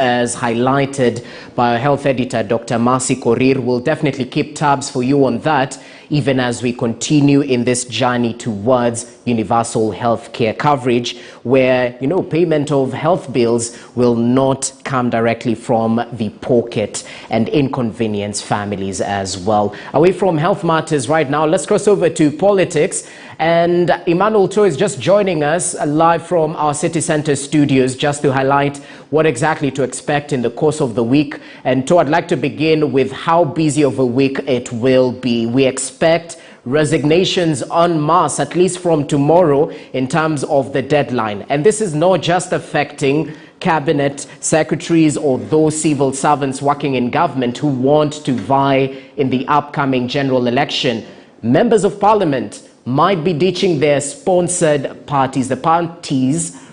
as highlighted by our health editor, Dr. Mercy Korir. We'll definitely keep tabs for you on that, even as we continue in this journey towards universal health care coverage, where, payment of health bills will not come directly from the pocket and inconvenience families as well. Away from health matters right now, let's cross over to politics. And Emmanuel Cho is just joining us live from our city center studios just to highlight what exactly to expect in the course of the week. And Cho, I'd like to begin with how busy of a week it will be. We expect resignations en masse, at least from tomorrow, in terms of the deadline. And this is not just affecting cabinet secretaries or those civil servants working in government who want to vie in the upcoming general election. Members of parliament might be ditching their sponsored parties, the parties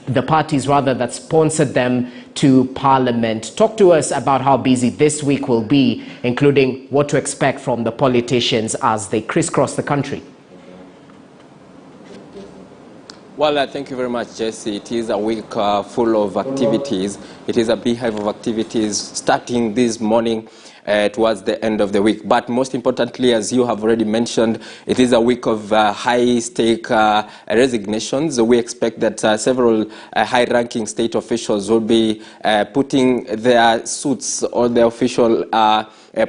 that sponsored them to parliament. Talk to us about how busy this week will be, including what to expect from the politicians as they crisscross the country. Well, thank you very much, Jesse. It is a week full of activities. It is a beehive of activities starting this morning towards the end of the week. But most importantly, as you have already mentioned, it is a week of high-stake resignations. We expect that several high-ranking state officials will be putting their suits or their official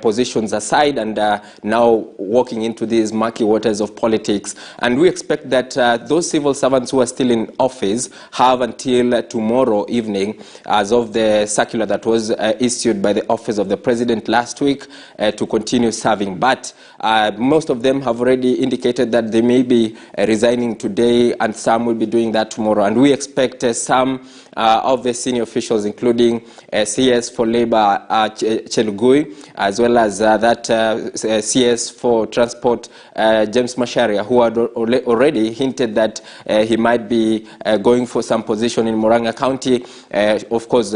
positions aside and now walking into these murky waters of politics. And we expect that those civil servants who are still in office have until tomorrow evening, as of the circular that was issued by the office of the president last week, to continue serving. But most of them have already indicated that they may be resigning today, and some will be doing that tomorrow. And we expect some of the senior officials, including CS for Labour Chelugui, as well as that CS for Transport James Macharia, who had already hinted that he might be going for some position in Murang'a County, of course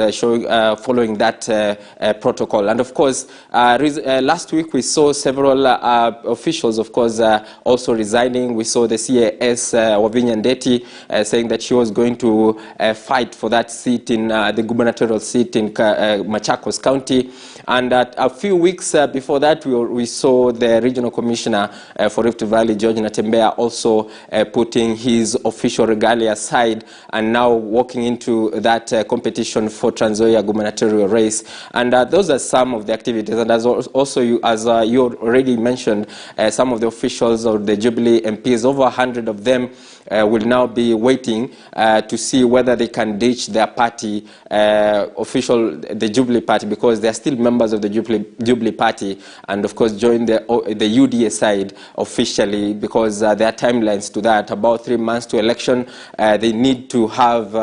following that protocol. And of course, last week we saw several officials, of course, also resigning. We saw the CAS Wavinya Ndeti saying that she was going to fight for that seat in the gubernatorial seat in Machakos County. And a few weeks before that, we saw the regional commissioner for Rift Valley, George Natembea, also putting his official regalia aside and now walking into that competition for Trans Nzoia gubernatorial race. And those are some of the activities. And as you already mentioned, some of the officials or the Jubilee MPs, over 100 of them, will now be waiting to see whether they can ditch their party, the Jubilee Party, because they are still members of the Jubilee Party, and of course join the UDA side officially, because there are timelines to that. About 3 months to election, they need to have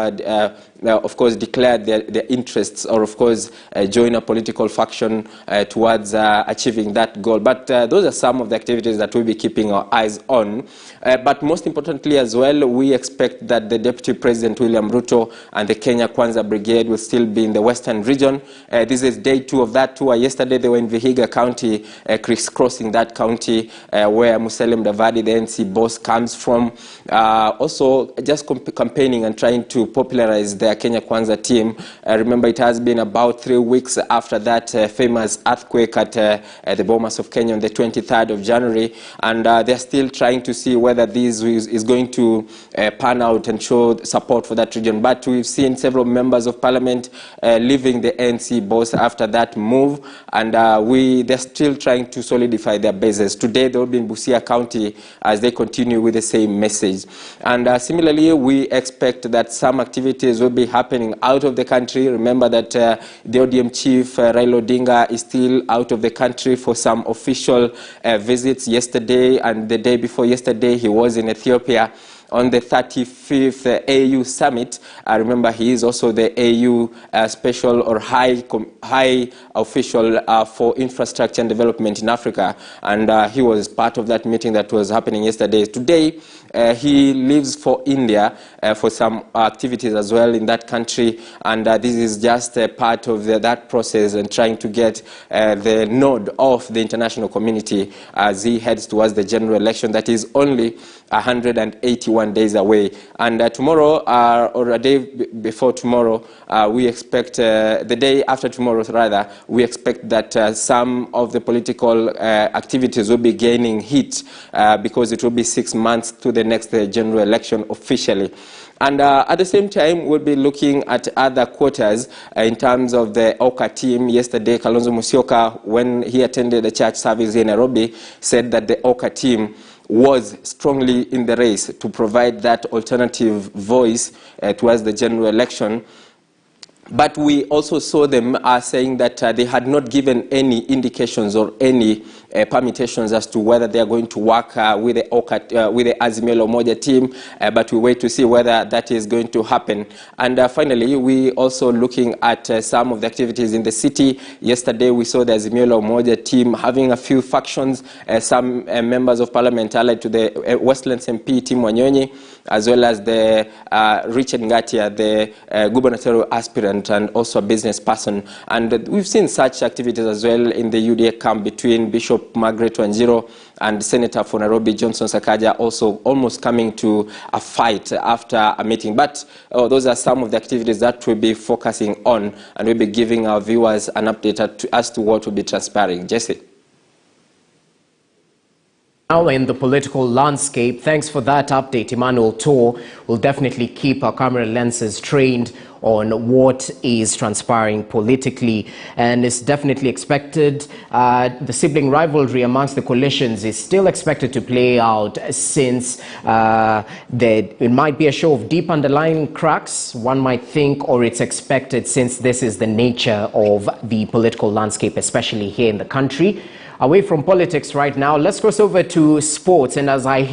of course declared their interests, or of course join a political faction towards achieving that goal. But those are some of the activities that we'll be keeping our eyes on. But most importantly as well, we expect that the Deputy President William Ruto and the Kenya Kwanza Brigade will still be in the Western region. This is day 2 of that tour. Yesterday they were in Vihiga County, crisscrossing that county where Musalia Mudavadi, the NC boss, comes from. Also just campaigning and trying to popularize their Kenya Kwanza team. Remember, it has been about 3 weeks after that famous earthquake at the Bomas of Kenya on the 23rd of January, and they're still trying to see whether this is going to pan out and show support for that region. But we've seen several members of parliament leaving the ANC boss after that move, and they're still trying to solidify their bases. Today they'll be in Busia County as they continue with the same message. And similarly, we expect that some activities will be happening out of the country. Remember that the ODM chief, Raila Odinga, is still out of the country for some official visits. Yesterday and the day before yesterday, he was in Ethiopia on the 35th AU summit. Remember, he is also the AU special or high official for infrastructure and development in Africa, and he was part of that meeting that was happening yesterday. Today, he leaves for India for some activities as well in that country, and this is just part of that process and trying to get the nod of the international community as he heads towards the general election that is only 181 21 days away. And tomorrow, or a day before tomorrow, we expect, the day after tomorrow rather, we expect that some of the political activities will be gaining heat because it will be 6 months to the next general election officially. And at the same time, we'll be looking at other quarters in terms of the Oka team. Yesterday, Kalonzo Musyoka, when he attended a church service in Nairobi, said that the Oka team was strongly in the race to provide that alternative voice towards the general election. But we also saw them saying that they had not given any indications or any permutations as to whether they are going to work with the Azimio la Umoja team, but we wait to see whether that is going to happen. And finally, we also looking at some of the activities in the city. Yesterday, we saw the Azimio la Umoja team having a few factions, some members of parliament allied to the Westlands MP, Tim Wanyonyi, as well as the Richard Ngatia, the gubernatorial aspirant, and also a business person. And we've seen such activities as well in the UDA camp between Bishop Margaret Wanjiro and Senator for Nairobi Johnson Sakaja, also almost coming to a fight after a meeting. But those are some of the activities that we'll be focusing on, and we'll be giving our viewers an update as to what will be transpiring. Jesse. Now in the political landscape, thanks for that update, Emmanuel Tor. We'll definitely keep our camera lenses trained on what is transpiring politically, and it's definitely expected. The sibling rivalry amongst the coalitions is still expected to play out, since it might be a show of deep underlying cracks, one might think, or it's expected, since this is the nature of the political landscape, especially here in the country. Away from politics right now, let's cross over to sports, and as I